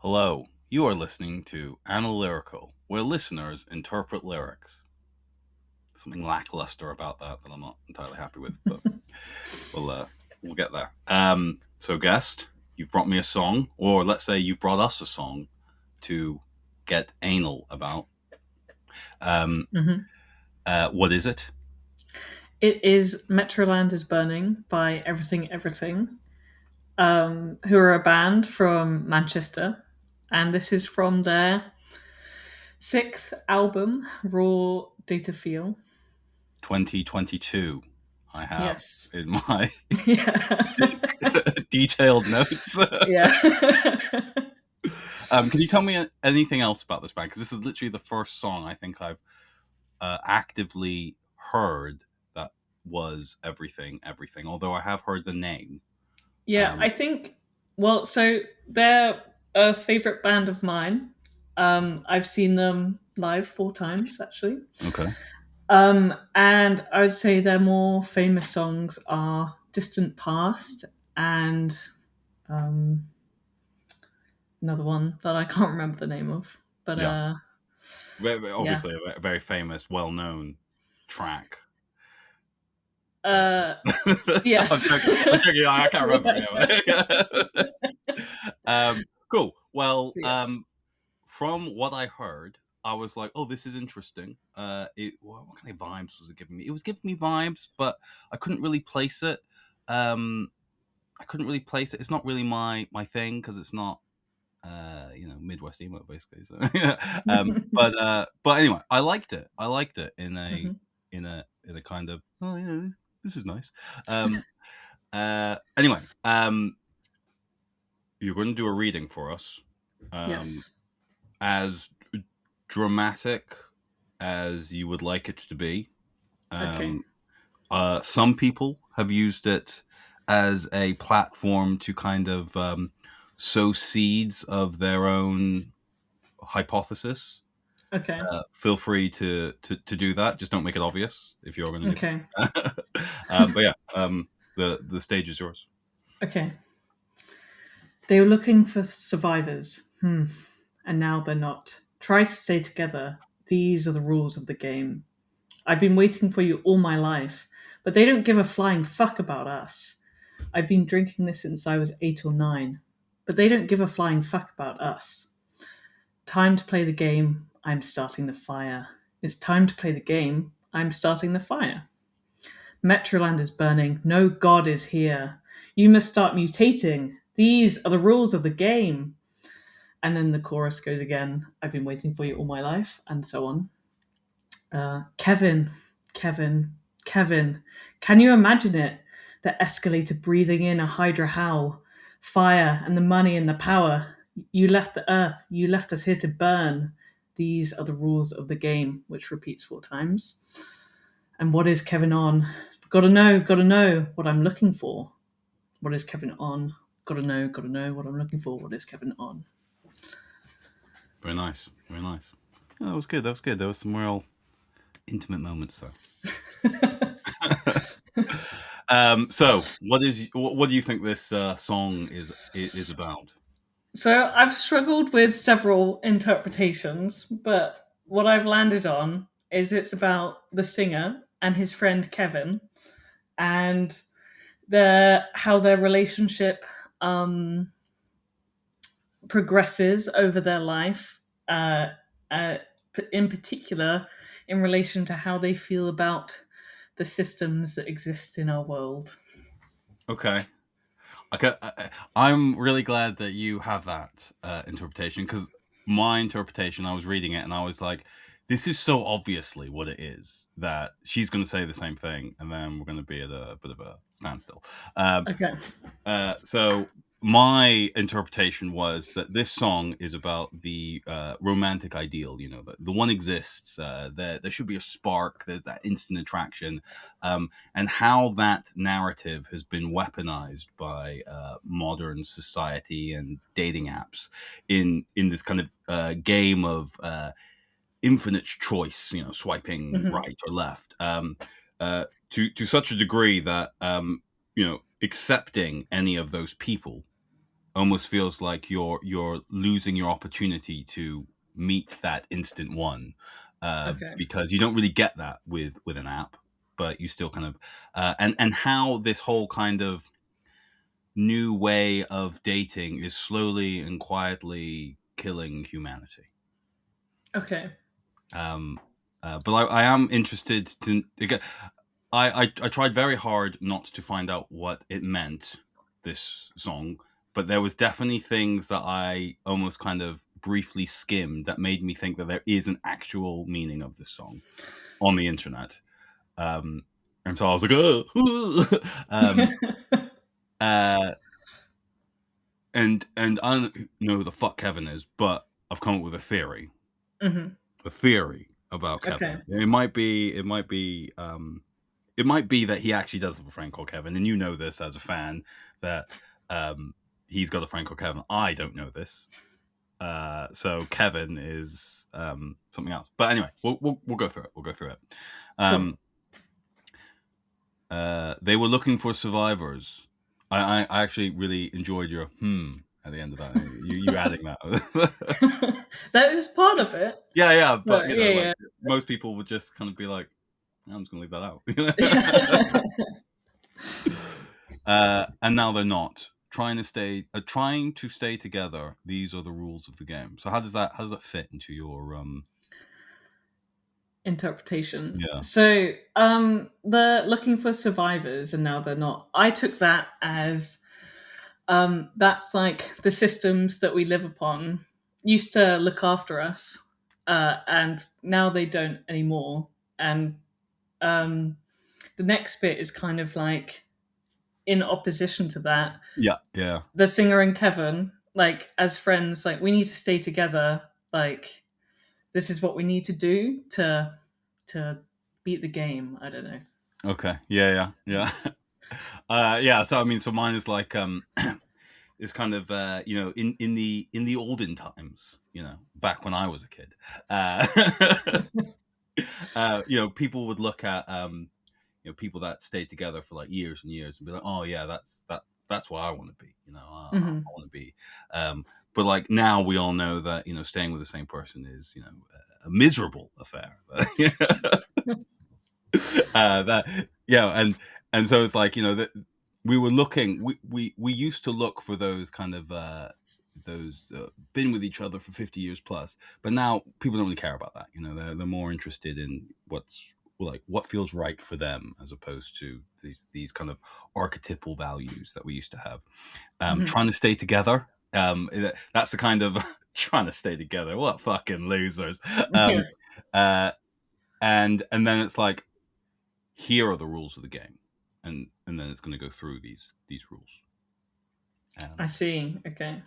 Hello, you are listening to Analyrical, where listeners interpret lyrics. Something lackluster about that I'm not entirely happy with, but we'll get there. So, guest, you've brought me a song, or let's say you've brought us a song to get anal about. Um, hmm what is it? It is Metroland Is Burning by Everything Everything, who are a band from Manchester. And this is from their sixth album, Raw Data Feel. 2022. I have Yes. in my Yeah. detailed notes. yeah. Can you tell me anything else about this band? Because this is literally the first song I think I've actively heard that was everything. Although I have heard the name. Yeah, Um, I think, well, so they're a favorite band of mine. I've seen them live 4 times, actually. okay. And I would say their more famous songs are Distant Past and um, another one that I can't remember the name of. But Yeah. yeah. Obviously, a very famous, well-known track. Uh, I'm yes. joking. I'm joking. I can't remember. Yeah. Anyway. Cool. Well, Yes. from what I heard, I was like, "Oh, this is interesting." What kind of vibes was it giving me? It was giving me vibes, but I couldn't really place it. Um, I couldn't really place it. It's not really my thing because it's not Midwest emo basically. So, but anyway, I liked it. I liked it Mhm. in a kind of, oh yeah, this is nice. Um, anyway, you're going to do a reading for us, um, Yes. as dramatic as you would like it to be. Okay. Um, some people have used it as a platform to kind of sow seeds of their own hypothesis. Okay. Feel free to do that. Just don't make it obvious if you're going to do Okay. that. But yeah, the stage is yours. Okay. They were looking for survivors. And now they're not. Try to stay together. These are the rules of the game. I've been waiting for you all my life, but they don't give a flying fuck about us. I've been drinking this since I was 8 or 9, but they don't give a flying fuck about us. Time to play the game. I'm starting the fire. It's time to play the game. I'm starting the fire. Metroland is burning. No god is here. You must start mutating. These are the rules of the game. And then the chorus goes again. I've been waiting for you all my life, and so on. Kevin, Kevin, Kevin. Can you imagine it? The escalator breathing in a Hydra howl, fire and the money and the power. You left the earth. You left us here to burn. These are the rules of the game, which repeats 4 times. And what is Kevin on? Gotta know what I'm looking for. What is Kevin on? Gotta know what I'm looking for. What is Kevin on? Very nice, very nice. Yeah, that was good. That was good. There was some real intimate moments though. So what do you think this song is about? So I've struggled with several interpretations, but what I've landed on is it's about the singer and his friend Kevin and how their relationship um, progresses over their life, uh, uh, in particular in relation to how they feel about the systems that exist in our world. Okay. Okay, I'm really glad that you have that interpretation because my interpretation, I was reading it and I was like, this is so obviously what it is that she's going to say the same thing and then we're going to be at a bit of a standstill. Um, Okay. so my interpretation was that this song is about the romantic ideal. You know, the one exists. There should be a spark. There's that instant attraction, and how that narrative has been weaponized by modern society and dating apps in this kind of game of infinite choice. You know, swiping hmm right or left. To such a degree that accepting any of those people almost feels like you're losing your opportunity to meet that instant one, Okay. because you don't really get that with an app, but you still kind of and how this whole kind of new way of dating is slowly and quietly killing humanity. Okay. Um, but I am interested to again. I tried very hard not to find out what it meant, this song, but there was definitely things that I almost kind of briefly skimmed that made me think that there is an actual meaning of this song on the internet. Um, and so I was like, oh, uh, and I don't know who the fuck Kevin is, but I've come up with Hmm. a theory about Okay. Kevin. It might be that he actually does have a friend called Kevin, and you know this as a fan that um, he's got a friend called Kevin. I don't know this, so Kevin is something else. But anyway, we'll go through it. We'll go through it. Cool. Um, they were looking for survivors. I actually really enjoyed your at the end of that. You adding that. That is part of it. Yeah, but But you know, like yeah, most people would just kind of be like, I'm just gonna leave that yeah. out. And now they're not trying to stay together. These are the rules of the game. So how does that fit into your Interpretation. yeah. So, the looking for survivors and now they're not. I took that as that's like the systems that we live upon used to look after us, and now they don't anymore. And um, the next bit is kind of like in opposition to that. Yeah. The singer and Kevin, like as friends, like we need to stay together. Like this is what we need to do to beat the game. I don't know. Okay. Yeah. Yeah, so I mean, so mine is like is kind of you know, in the olden times, you know, back when I was a kid. Uh you know, people would look at you know, people that stayed together for like years and years and be like, oh yeah, that's what I want to be. You know, I Hmm. want to be. But like now we all know that, you know, staying with the same person is, you know, a miserable affair. That yeah, and so it's like, you know, that we were looking. We used to look for those kind of those been with each other for 50 years plus, but now people don't really care about that. You know, they're more interested in what's like what feels right for them, as opposed to these kind of archetypal values that we used to have. Hmm. Trying to stay together, that's the kind of trying to stay together, what fucking losers. Yeah, um uh and then it's like, here are the rules of the game, and then it's going to go through these rules. I um see. Okay.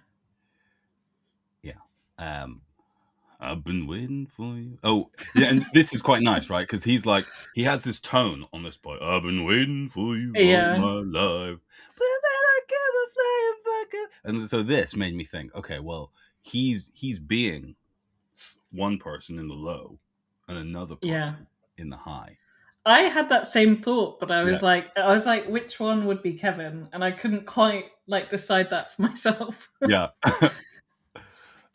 yeah. um I've been waiting for you. Oh, yeah, and this is quite nice, right? Because he's like, he has this tone on this part. I've been waiting for you all Yeah, my life, but then I can't fly back up. And so this made me think, okay, well, he's being one person in the low and another yeah. person in the high. I had that same thought, but Yeah, I was like, which one would be Kevin? And I couldn't quite like decide that for myself. yeah.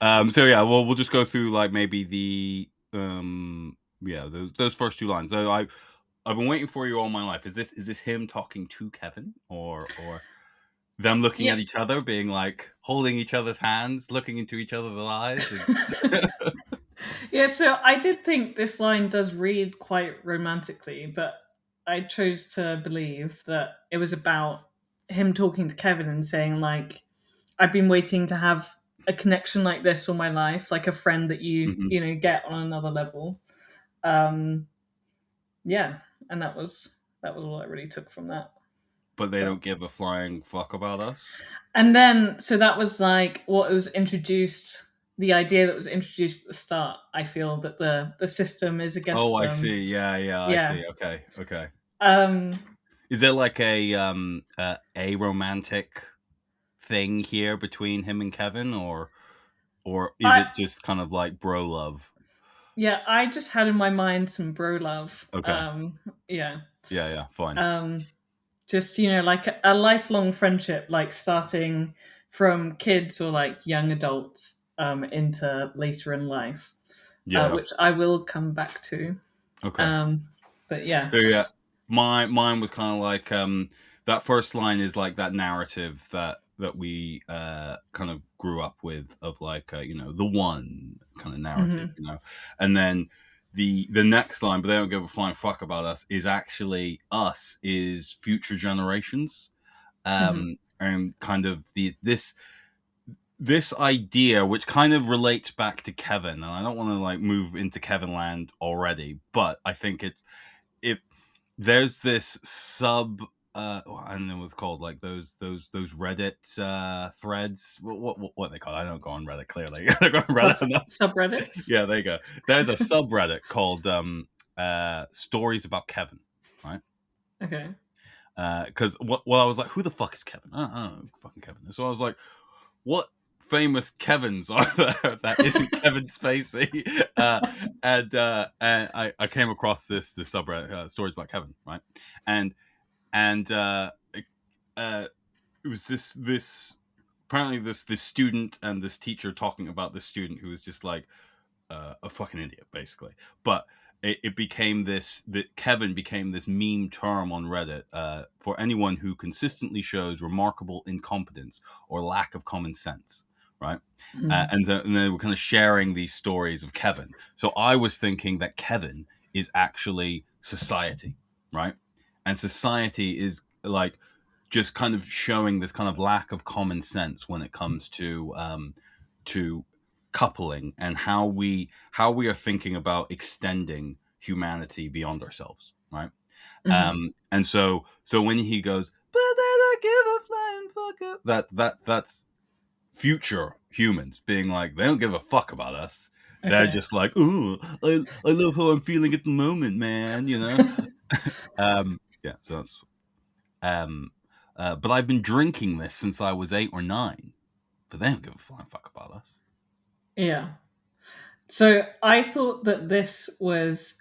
So yeah, well, we'll just go through like maybe the yeah, those first two lines. So I've been waiting for you all my life. Is this him talking to Kevin, or them looking Yeah. at each other, being like holding each other's hands, looking into each other's eyes? And Yeah, so I did think this line does read quite romantically, but I chose to believe that it was about him talking to Kevin and saying, like, I've been waiting to have a connection like this all my life, like a friend that Mhm. you know, get on another level. Um, yeah, and that was all I really took from that. But they But don't give a flying fuck about us. and then so that was like what was introduced, the idea that was introduced at the start. I feel that the system is Oh, against I them. see. Yeah, I Yeah. see. Okay. Um, Is there like a romantic thing here between him and Kevin, or is I it just kind of like bro love? yeah, I just had in my mind some bro love. Okay. Yeah. Yeah, fine. Um, just you know, like a lifelong friendship, like starting from kids or like young adults into later in life, Yeah. which I will come back to. Okay. Um, but yeah. So yeah, mine was kind of like that first line is like that narrative that we kind of grew up with of like the one kind of narrative, Hmm. and then the next line, but they don't give a flying fuck about us, is actually us is future generations, Hmm. and kind of this idea, which kind of relates back to Kevin, and I don't want to like move into Kevin land already, but I think it's if there's this sub I don't know what it's called, like those Reddit threads. What they call it? I don't go on Reddit clearly. I don't go on Reddit enough. Subreddits. Yeah, there you go. There's a subreddit called stories about Kevin, right? Okay. Because well, I was like, who the fuck is Kevin? I don't know who fucking Kevin is. So I was like, what famous Kevins are there that isn't Kevin Spacey? And I came across this subreddit, stories about Kevin, right? And it was this apparently this student and this teacher talking about this student who was just like a fucking idiot, basically. But it became that Kevin became this meme term on Reddit for anyone who consistently shows remarkable incompetence or lack of common sense, right? Mm. And they were kind of sharing these stories of Kevin. So I was thinking that Kevin is actually society, right? And society is like just kind of showing this kind of lack of common sense when it comes to coupling and how we are thinking about extending humanity beyond ourselves, right? Hmm. And so when he goes, but they don't give a flying fuck, that's future humans being like, they don't give a fuck about us. They're Okay. just like, oh, I love how I'm feeling at the moment, man. Yeah. So that's um, but I've been drinking this since I was 8 or 9. But they don't give a flying fuck about us. Yeah. So I thought that this was.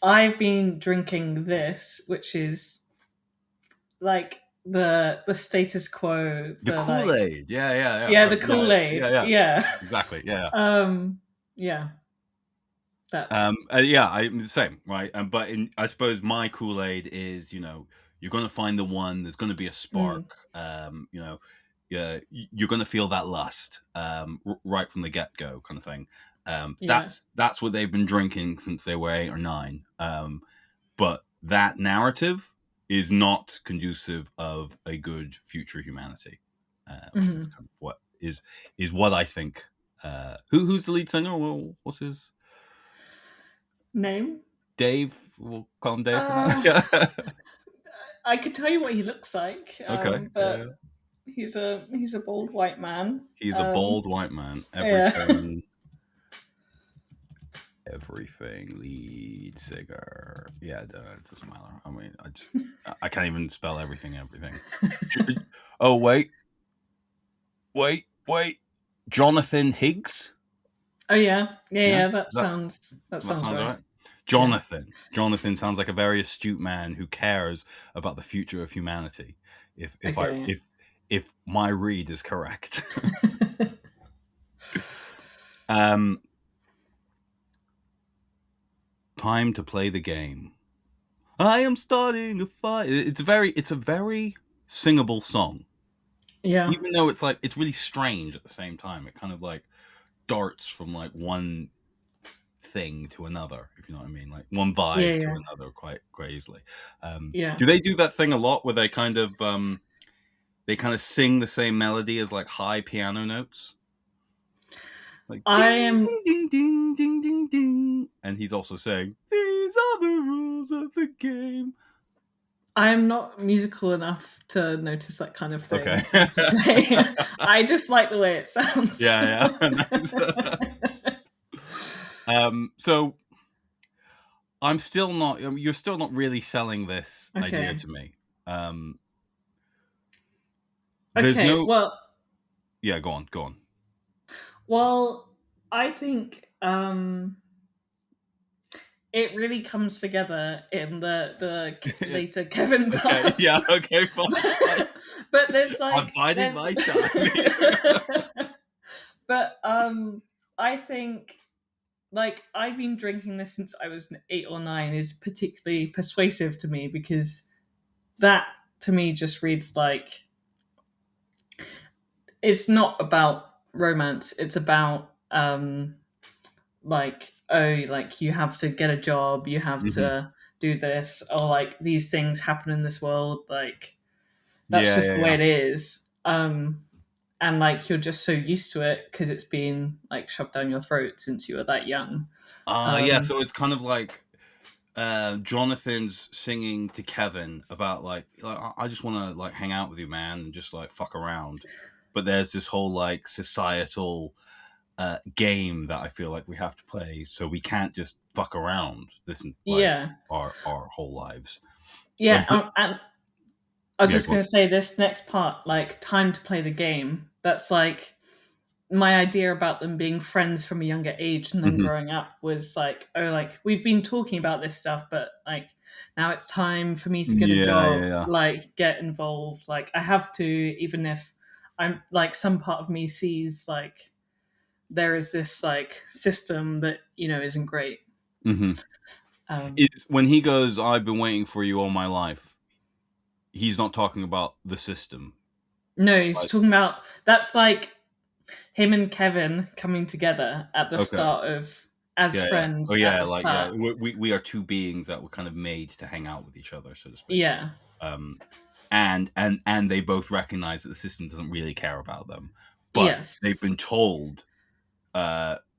I've been drinking this, which is like the status quo, The the Kool like Aid, yeah, yeah, the yeah, Kool yeah, Aid, yeah, yeah, exactly, yeah. yeah, that, Yeah, I'm the same, right? But I suppose my Kool Aid is, you're gonna find the one. There's gonna be a spark. mm, Yeah, you're gonna feel that lust, right from the get go, kind of thing. yeah, That's what they've been drinking since they were 8 or 9. But that narrative is not conducive of a good future humanity. Is hmm. kind of is what I think. Who's the lead singer? Well, what's his Name. Dave? We'll call him Dave for now. Uh, Yeah. I could tell you what he looks like, Okay. Yeah. but he's a bald white man. He's a bald white man. Yeah. Everything lead singer. Yeah, it doesn't matter. I mean, I can't even spell everything. Oh wait. Jonathan Higgs. Oh yeah, yeah, Yeah, yeah. That that sounds sounds right. right. Yeah. Jonathan sounds like a very astute man who cares about the future of humanity. Okay. If my read is correct. um, Time to play the game. I am starting a fight. It's a very singable song, Yeah. even though it's really strange at the same time. It kind of like darts from like one thing to another, if you know what I mean, like one Yeah. vibe to Yeah. another quite easily. Yeah. Do they do that thing a lot where they kind of sing the same melody as like high piano notes, like I ding am. ding ding ding ding ding ding, and he's also saying these are the rules of the game. I'm not musical enough to notice that kind of Okay. thing. I have to say, I just like the way it sounds. Yeah, yeah. Nice. So I'm still not. You're still not really selling this idea Okay. to me. Um, there's Okay. no. Well, Yeah, go on, go on. well, I think it really comes together in the later Kevin Okay, parts. yeah, okay, fine, fine. But there's I'm like biding there's my time here. but I think like I've been drinking this since I was 8 or 9 is particularly persuasive to me because that to me just reads like it's not about romance. It's about like oh like you have to get a job, you have Hmm. to do this, or like these things happen in this world, like that's Yeah, just yeah, the way yeah. it is. And like you're just so used to it because it's been like shoved down your throat since you were that young. Yeah, um so it's kind of like Jonathan's singing to Kevin about like I just want to like hang out with you, man, and just like fuck around. But there's this whole like societal game that I feel like we have to play, so we can't just fuck around. This like yeah, our whole lives. yeah. But And I was yeah, just go on. going to say this next part, like time to play the game. That's like my idea about them being friends from a younger age and then Hmm. growing up was like, oh, like we've been talking about this stuff, but like now it's time for me to get a Yeah, job, yeah, yeah. like get involved. Like I have to, even if I'm like some part of me sees like there is this like system that isn't great. Hmm. Um, It's when he goes, "I've been waiting for you all my life." He's not talking about the system. no, he's Like, talking about that's like him and Kevin coming together at the okay, start of as yeah, yeah. Oh friends at yeah, the like yeah. start. We are two beings that were kind of made to hang out with each other, so to speak. Yeah. Um, and they both recognize that the system doesn't really care about them, but Yes. they've been told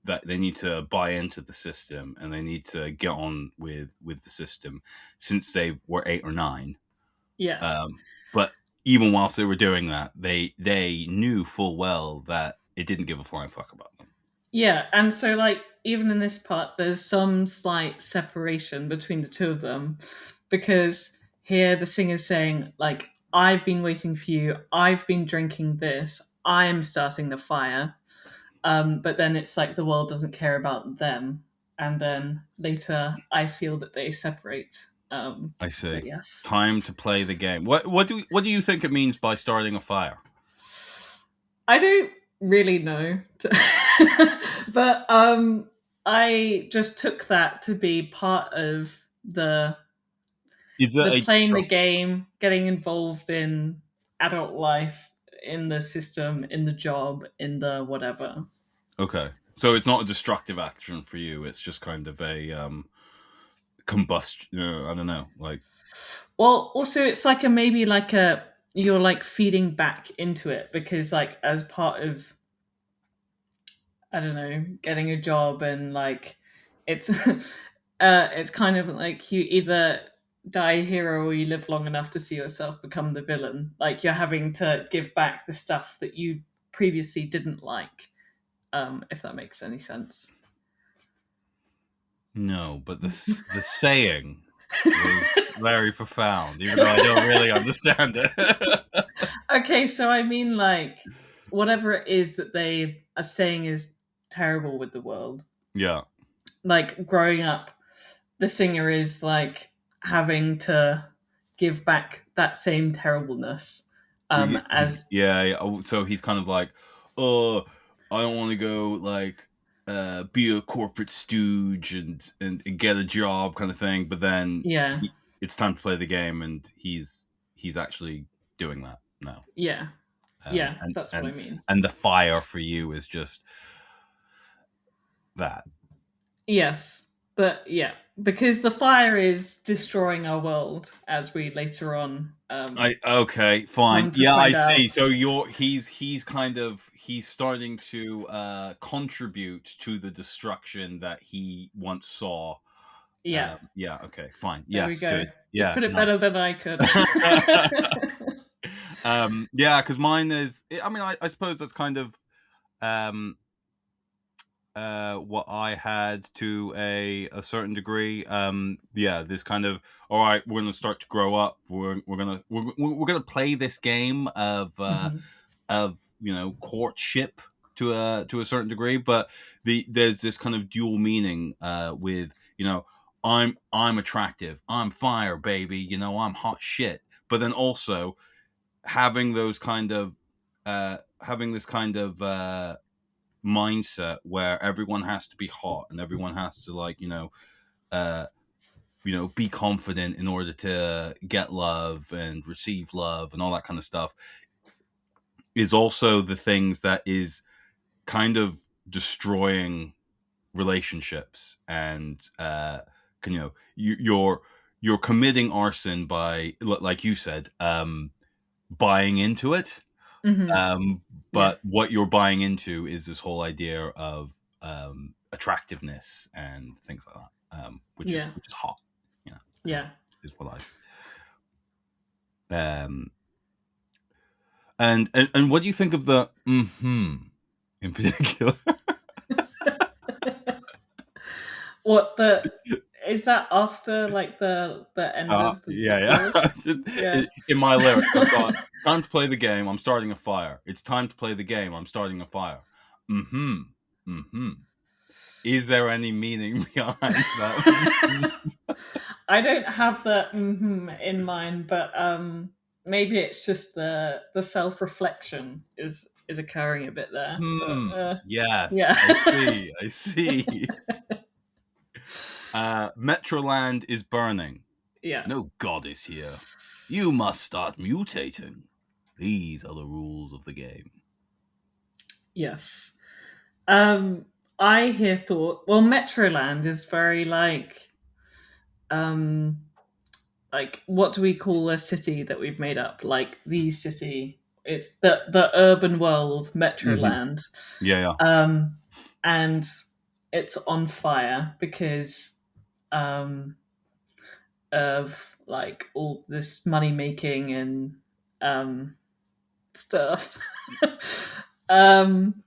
that they need to buy into the system and they need to get on with the system since they were 8 or 9. Yeah. But even whilst they were doing that, they knew full well that it didn't give a flying fuck about them. Yeah. And so, like, even in this part, there's some slight separation between the two of them because here the singer's saying, like, I've been waiting for you, I've been drinking this, I'm starting the fire. But then it's like the world doesn't care about them. And then later, I feel that they separate. I But see. yes. Time to play the game. What do you think it means by starting a fire? I don't really know, but I just took that to be part of Is it the a playing the game, getting involved in adult life, in the system, in the job, in the whatever. okay? So it's not a destructive action for you. It's just kind of a combustion. I don't know. Like Well, also it's like a maybe like a you're like feeding back into it because like as part of I don't know, getting a job and like it's it's kind of like you either die a hero or you live long enough to see yourself become the villain. Like you're having to give back the stuff that you previously didn't like, if that makes any sense. no, but the saying was very profound, even though I don't really understand it. Okay, so I mean like whatever it is that they are saying is terrible with the world. Yeah. Like growing up, the singer is like having to give back that same terribleness He's as yeah, yeah. So he's kind of like, oh, I don't want to go like be a corporate stooge and get a job kind of thing. But then yeah, it's time to play the game, and he's actually doing that now. yeah, Um, yeah, and that's what I and mean. and the fire for you is just that. Yes, but yeah, because the fire is destroying our world as we later on I okay, fine. come to Yeah, I find see. out. So he's kind of he's starting to contribute to the destruction that he once saw. Yeah, Yeah, okay, fine. there we Yes, go. good. You've Yeah, put it better nice. than I could. Yeah, because mine is. I mean, I suppose that's kind of um, what I had to a certain degree. Yeah, this kind of all right. We're gonna start to grow up. We're gonna play this game Mhm. of courtship to a certain degree, but there's this kind of dual meaning with I'm attractive, I'm fire, baby, I'm hot shit. But then also having those kind of having this kind of mindset where everyone has to be hot and everyone has to like uh be confident in order to get love and receive love and all that kind of stuff is also the things that is kind of destroying relationships. And you're committing arson by, like you said, buying into it. Hmm. um Yeah. but what you're buying into is this whole idea of attractiveness and things like that, Yeah. which is hot, Yeah. is what and what do you think of the in particular? What the is that after like the end of the Yeah, yeah. chorus? Yeah. In my lyrics, I've got time to play the game. I'm starting a fire. It's time to play the game. I'm starting a fire. Hmm. Hmm. Is there any meaning behind that? I don't have the in mind, but maybe it's just the self reflection is occurring a bit there. But Yes, yeah, I see. I see. Metroland is burning. yeah, No god is here. You must start mutating. These are the rules of the game. yes. Um, I here thought, well, Metroland is very um like what do we call a city that we've made up? Like the city. It's the urban world, Hmm. Metroland. Yeah, yeah. Um, and it's on fire because um, of like all this money making and um, stuff. um,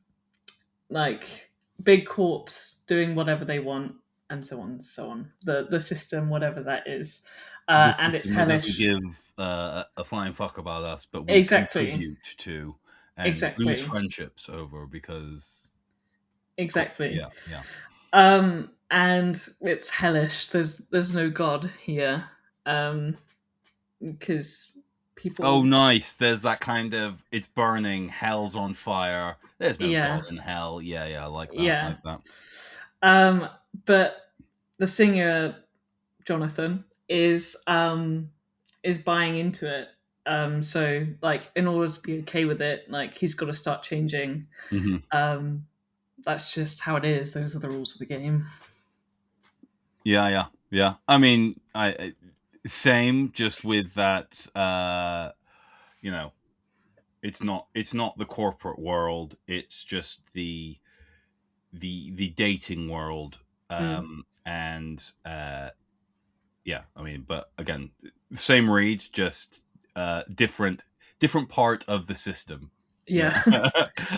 like big corps doing whatever they want, and so on and so on. The system, whatever that is, The and it's system that doesn't hellish. give a flying fuck about us, but we Exactly, contribute to and lose exactly, friendships over because. Cool. exactly. Yeah, yeah. And it's hellish. There's no god here, because Oh, people, nice. There's that kind of it's burning, hell's on fire. There's no god yeah, in hell. Yeah, yeah. I like that. I yeah. like that. Um, but the singer Jonathan is buying into it. So like in order to be okay with it, like he's got to start changing. Hmm. Um, that's just how it is. Those are the rules of the game. Yeah, yeah, yeah. I mean, same, just with that. You know, it's not the corporate world. It's just the dating world. Mm. And yeah, I mean, but again, same read, just different part of the system. Yeah. Yeah.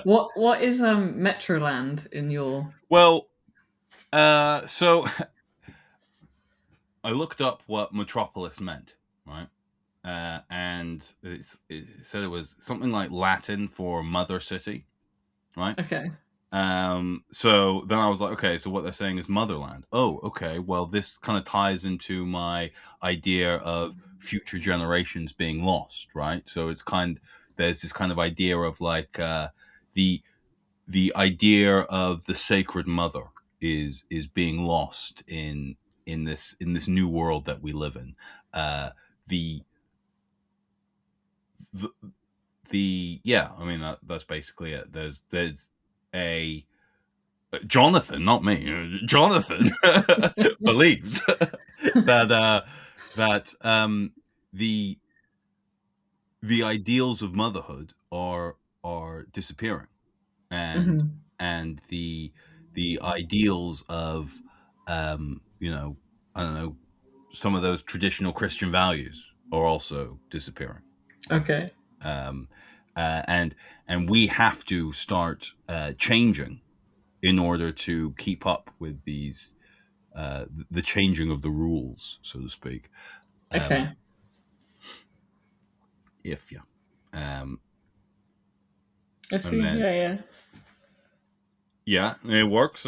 What is Metroland in your? Well, so I looked up what metropolis meant, right? And it said it was something like Latin for mother city, right? Okay. So then I was like, okay, so what they're saying is motherland. Oh, okay. Well, this kind of ties into my idea of future generations being lost, right? So there's this kind of idea of like the the idea of the sacred mother is being lost in this new world that we live in. The the, the yeah, I mean that's basically it. There's a Jonathan, not me. Jonathan believes that the the ideals of motherhood are disappearing, and Hmm. the ideals of I don't know, some of those traditional Christian values are also disappearing, right? Okay. Um, and we have to start changing in order to keep up with the changing of the rules, so to speak. Um, Okay. if yeah, um, I and see. then Yeah. Yeah. Yeah, it works.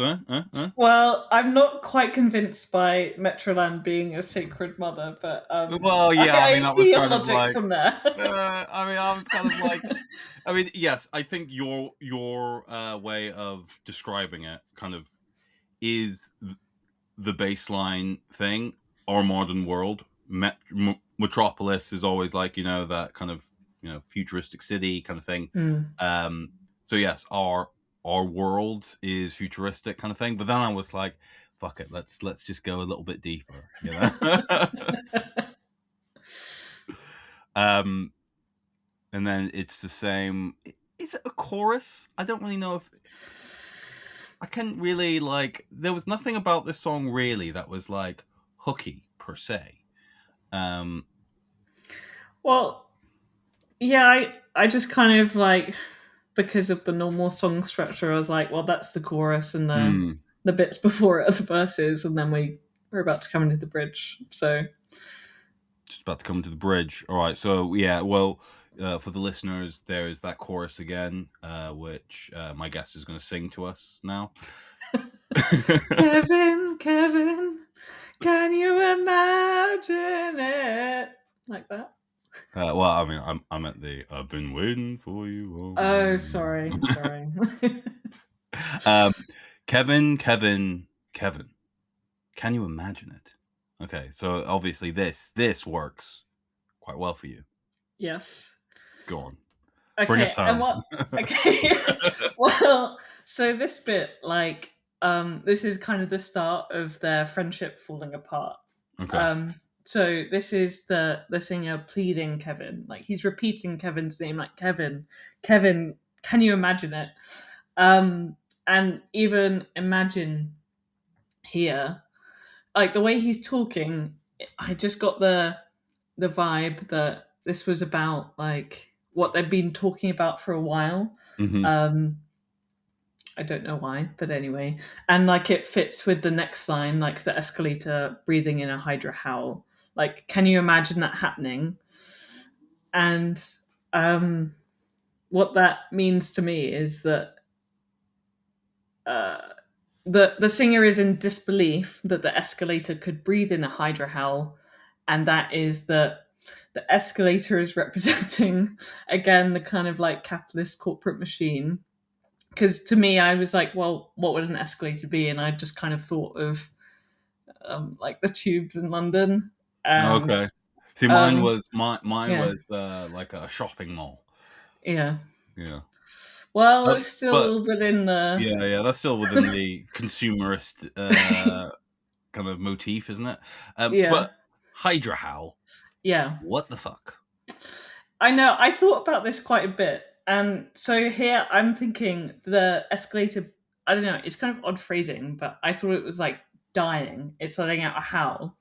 Well, I'm not quite convinced by Metroland being a sacred mother, but Well, yeah. I I mean, that was see your kind of logic like. from there. I mean, I was kind of like. I mean, yes. I think your way of describing it kind of is the baseline thing. Our modern world, Metropolis is always like that kind of futuristic city kind of thing. Mm. Um, so yes, our world is futuristic kind of thing. But then I was like, fuck it, let's just go a little bit deeper, um, and then it's the same. Is it a chorus? I don't really know if I can't really like. There was nothing about this song really that was like hooky per se. Um, Well, yeah, I just kind of like, because of the normal song structure, I was like, well, that's the chorus and hmm, the bits before it are the verses, and then we're about to come into the bridge. So just about to come to the bridge. All right, so yeah, well, for the listeners, there is that chorus again, which my guest is going to sing to us now. Kevin, Kevin, can you imagine it? Like that. Well, I mean, I'm at the. I've been waiting for you all Oh, night. sorry, sorry. um, Kevin, Kevin, Kevin. Can you imagine it? Okay, so obviously this works quite well for you. Yes. Go on, bring us Okay, and home. what? Okay, well, so this bit, like, this is kind of the start of their friendship falling apart. Okay. So this is the singer pleading Kevin, like he's repeating Kevin's name, like Kevin, Kevin. Can you imagine it? And even imagine here, like the way he's talking, I just got the vibe that this was about like what they've been talking about for a while. Hmm. Um, I don't know why, but anyway, and like it fits with the next line, like the escalator breathing in a Hydra howl. Like, can you imagine that happening? And um, what that means to me is that uh, the singer is in disbelief that the escalator could breathe in a Hydra howl, and that is that the escalator is representing again the kind of like capitalist corporate machine. Because to me, I was like, well, what would an escalator be? And I just kind of thought of like the tubes in London, and Okay. See, um, mine yeah, was like a shopping mall. yeah. Yeah. Well, But it's but still within the yeah, that's still within the consumerist kind of motif, isn't it? yeah, But Hydra Howl, yeah. what the fuck? I know. I thought about this quite a bit, and so here I'm thinking the escalator. I don't know. It's kind of odd phrasing, but I thought it was like dying. It's letting out a howl,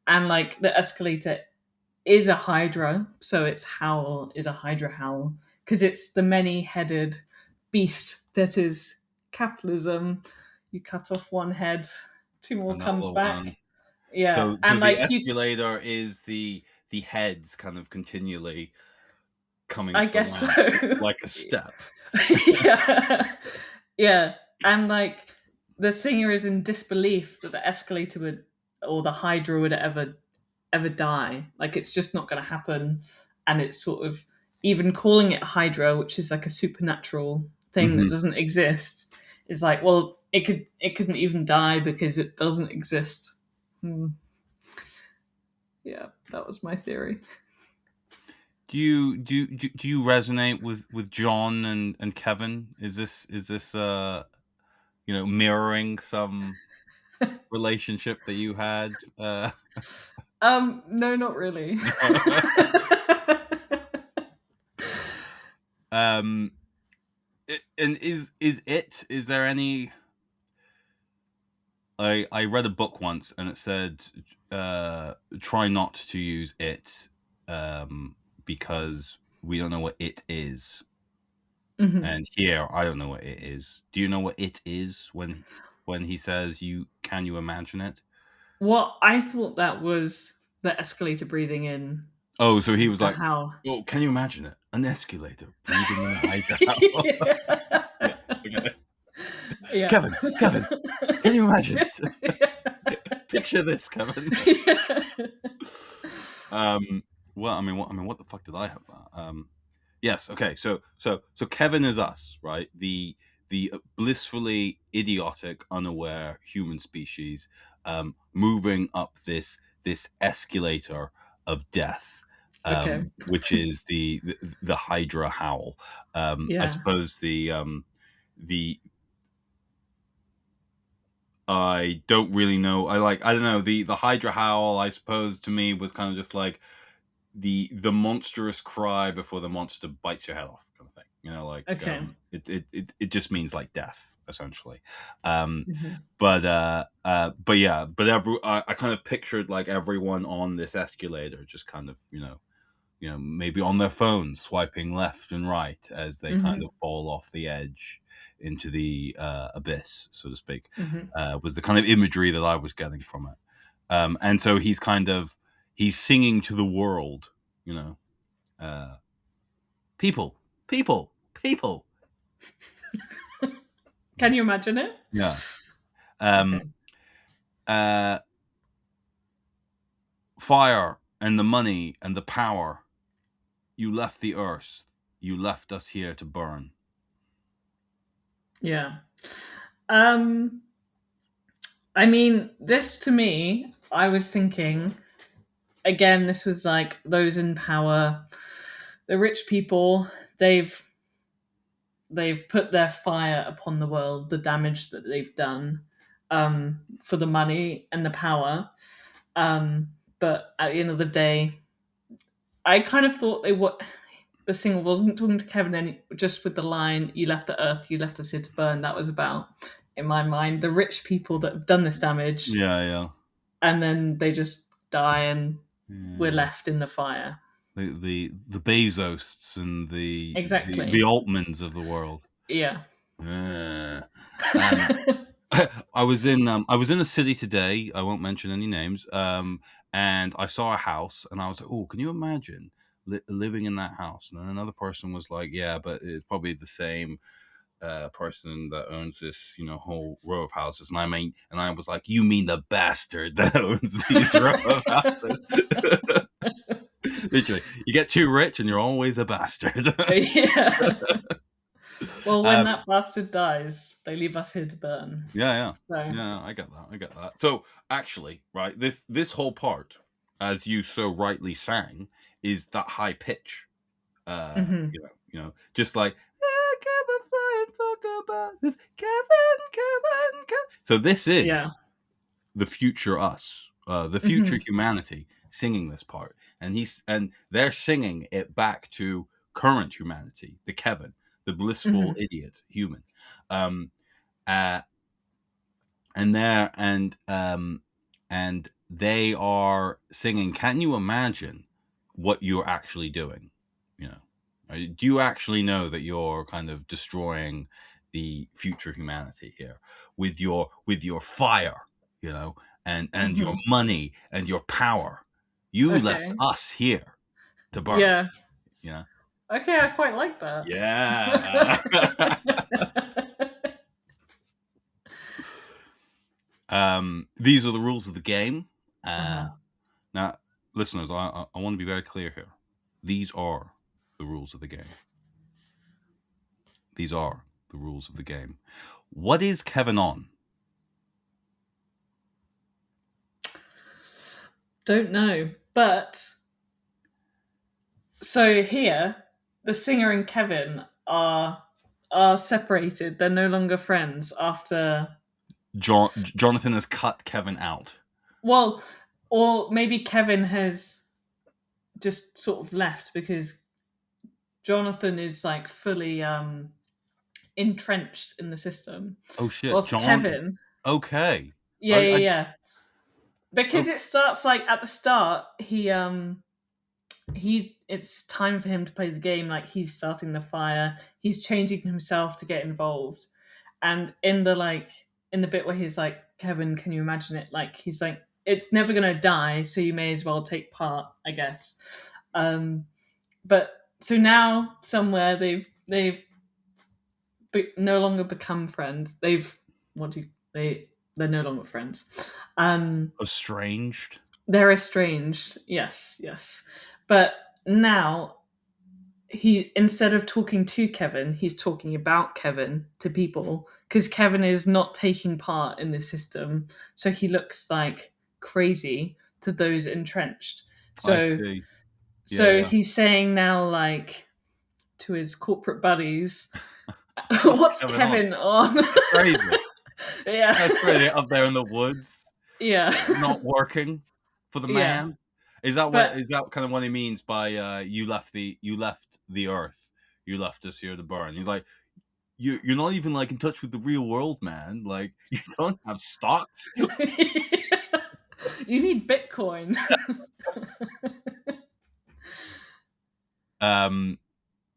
and like the escalator is a hydra, so its howl is a hydra howl because it's the many-headed beast that is capitalism. You cut off one head, two more comes Another one. back. Yeah, So and the like you, escalator is the heads kind of continually coming I up the guess so. ramp like a step. Yeah, yeah, and like the singer is in disbelief that the escalator would or the hydra would ever die. Like it's just not going to happen, and it's sort of even calling it hydra, which is like a supernatural thing that Hmm. doesn't exist, is like, well, it couldn't even die because it doesn't exist. Hmm. Yeah, that was my theory. Do you resonate with John and Kevin? Is this mirroring some relationship that you had? No, not really. um, and is there any? I read a book once and it said try not to use it because we don't know what it is. Mhm. And here I don't know what it is. Do you know what it is when he says you imagine it? Well, I thought that was the escalator breathing in Oh, so he was the like, howl. "Oh, can you imagine it? An escalator breathing in a hydra." Yeah. Yeah. Okay. Yeah. Kevin, can you imagine? Picture this, Kevin. Um, well, what the fuck did I have? Yes, okay. So Kevin is us, right? The blissfully idiotic, unaware human species, moving up this escalator of death, Okay. which is the Hydra howl. I Yeah. suppose the I don't really know. I don't know, the Hydra howl, I suppose, to me was kind of just like the monstrous cry before the monster bites your head off, kind of thing. Like Okay. it just means like death, essentially. Um, Mhm. but yeah, but I kind of pictured like everyone on this escalator just kind of maybe on their phones swiping left and right as they kind of Mhm. fall off the edge into the abyss, so to speak. Mhm. Was the kind of imagery that I was getting from it. And so he's singing to the world, you know, uh, people, people, people. Can you imagine it? Yeah. Um, Okay. uh, Fire and the money and the power. You left the earth. You left us here to burn. Yeah. Um, I mean, this to me, I was thinking again, this was like those in power, the rich people, they've they've put their fire upon the world, the damage that they've done, for the money and the power. But at the end of the day, I kind of thought the singer wasn't talking to Kevin just with the line "You left the earth, you left us here to burn." That was about, in my mind, the rich people that have done this damage, Yeah, yeah. and then they just die, and we're Yeah. left in the fire. The Bezos and the Exactly. Altmans of the world. Yeah. Uh, um, I was in a city today. I won't mention any names. And I saw a house, and I was like, "Oh, can you imagine living in that house?" And then another person was like, "Yeah, but it's probably the same person that owns this, whole row of houses." And I was like, "You mean the bastard that owns these row of houses?" Literally, you get too rich, and you're always a bastard. Yeah. Well, when um, that bastard dies, they leave us here to burn. Yeah, yeah, So. yeah. I get that. I get that. So actually, right, this whole part, as you so rightly sang, is that high pitch. Hmm. Just like Kevin flying fuck about this, Kevin, Kevin, Kevin. So this Yeah. is the future us, the future Hmm. humanity singing this part, and they're singing it back to current humanity, the Kevin, the blissful Hmm. idiot human. Um, uh, and they are singing, can you imagine what you're actually doing? Do you actually know that you're kind of destroying the future humanity here with your fire, and your Hmm. money and your power? You left Okay. us here to burn. Yeah. you know Okay, I quite like that. yeah. These are the rules of the game. Uh-huh. Now, listeners, I want to be very clear here. These are the rules of the game. These are the rules of the game. What is Kevin on? Don't know. But so here, the singer and Kevin are separated. They're no longer friends after. Jonathan has cut Kevin out. Well, or maybe Kevin has just sort of left because Jonathan is like fully entrenched in the system. Oh shit, Whilst John. Kevin, Okay. yeah, yeah, I yeah. Because oh, it starts like at the start, he it's time for him to play the game, like he's starting the fire, he's changing himself to get involved. And in the bit where he's like, Kevin, can you imagine it? Like he's like, it's never gonna die, so you may as well take part, I guess. But so now somewhere they've no longer become friends. What do you, they're no longer friends. Estranged. They're estranged. Yes, yes. But now he, instead of talking to Kevin, he's talking about Kevin to people because Kevin is not taking part in the system, so he looks like crazy to those entrenched. I So see. Yeah, so yeah. he's saying now, like, to his corporate buddies, What's what's Kevin on? Kevin on? That's crazy. Yeah. That's crazy. Up there in the woods, Yeah. not working for the Yeah. man. Is that what? But Is that kind of what he means by you left the earth, you left us here to burn? He's like, you're not even like in touch with the real world, man. Like you don't have stocks. you need Bitcoin. Um,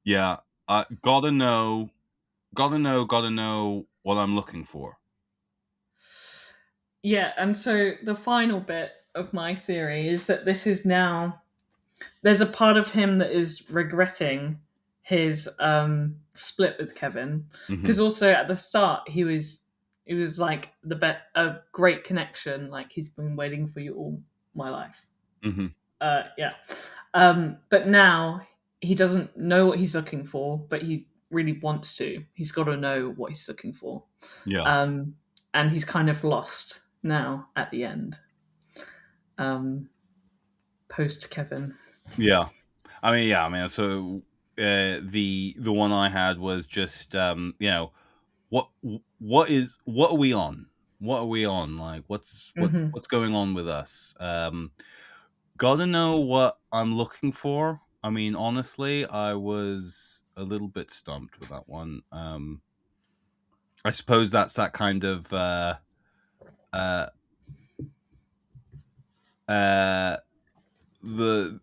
yeah. Gotta know what I'm looking for. Yeah, and so the final bit of my theory is that this is now, there's a part of him that is regretting his split with Kevin, Hmm. because also at the start he was like a great connection, like he's been waiting for you all my life. Hmm. Yeah. But now he doesn't know what he's looking for, but he really wants to. He's got to know what he's looking for. Yeah. Um, and he's kind of lost now at the end, um, post Kevin. Yeah. I mean, yeah. I mean, so the one I had was just what what are we on? What are we on? Like, Hmm. what's going on with us? Gotta know what I'm looking for. I mean, honestly, I was a little bit stumped with that one. I suppose that's that kind of uh, uh, the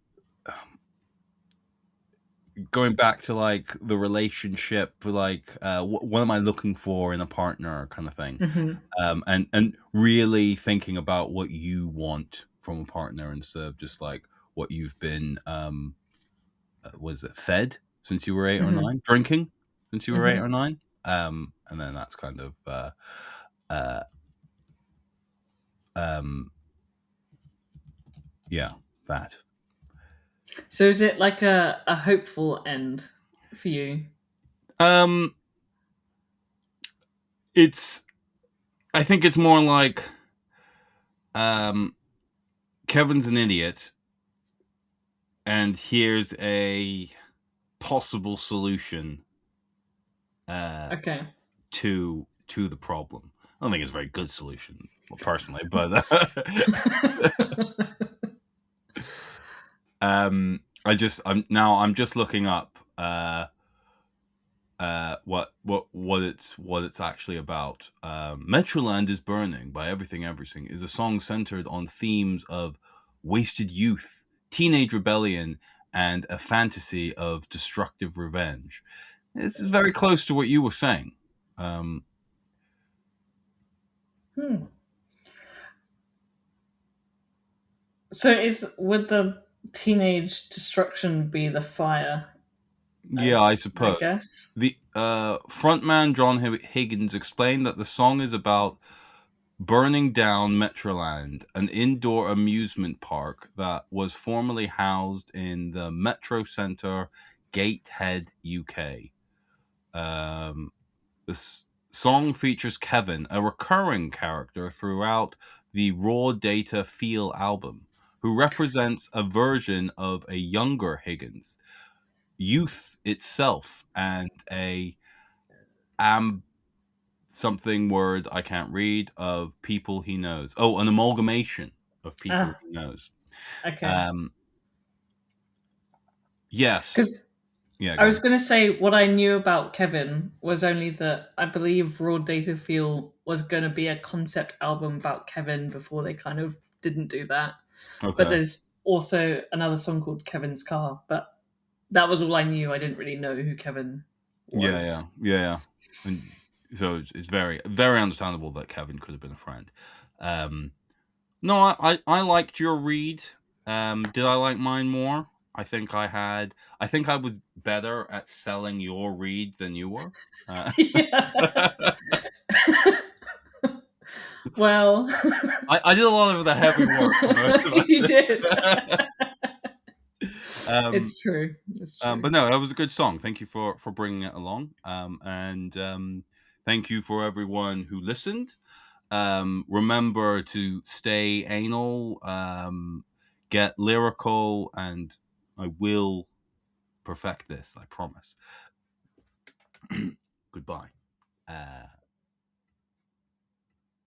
going back to like the relationship for like what am I looking for in a partner kind of thing, Hmm. and really thinking about what you want from a partner instead of just like what you've been was it fed since you were 8 or 9, drinking since you were eight Hmm. or nine, and then that's kind of uh, um, yeah, that. So is it like a hopeful end for you? Um, it's I think it's more like um, Kevin's an idiot, and here's a possible solution uh, Okay. to the problem. I don't think it's a very good solution, well, personally, but I'm just looking up what it's actually about. Metroland Is Burning by Everything is a song centered on themes of wasted youth, teenage rebellion, and a fantasy of destructive revenge. This is very close to what you were saying. Um, Hmm. So is would the teenage destruction be the fire? yeah, I I I suppose. guess. The frontman John Higgins explained that the song is about burning down Metroland, an indoor amusement park that was formerly housed in the Metro Centre, Gateshead, UK. Um, this song features Kevin, a recurring character throughout the Raw Data Feel album, who represents a version of a younger Higgins, youth itself, and a am something word I can't read of people he knows. Oh, an amalgamation of people Ah, he knows. okay. Um, yes. Because Yeah, I go was on. going to say what I knew about Kevin was only that I believe Raw Data Feel was going to be a concept album about Kevin before they kind of didn't do that. But Okay. there's also another song called Kevin's Car, but that was all I knew. I didn't really know who Kevin Yeah, yeah, was. yeah, yeah. And so it's very, very understandable that Kevin could have been a friend. Um, no, I liked your read. Did I like mine more? I think I was better at selling your read than you were. Uh, Yeah. Well, I did a lot of the heavy work for most of you did. us. um, It's true. It's true. but no, that was a good song. Thank you for bringing it along. And thank you for everyone who listened. Remember to stay anal, get lyrical, and I will perfect this. I promise. Goodbye.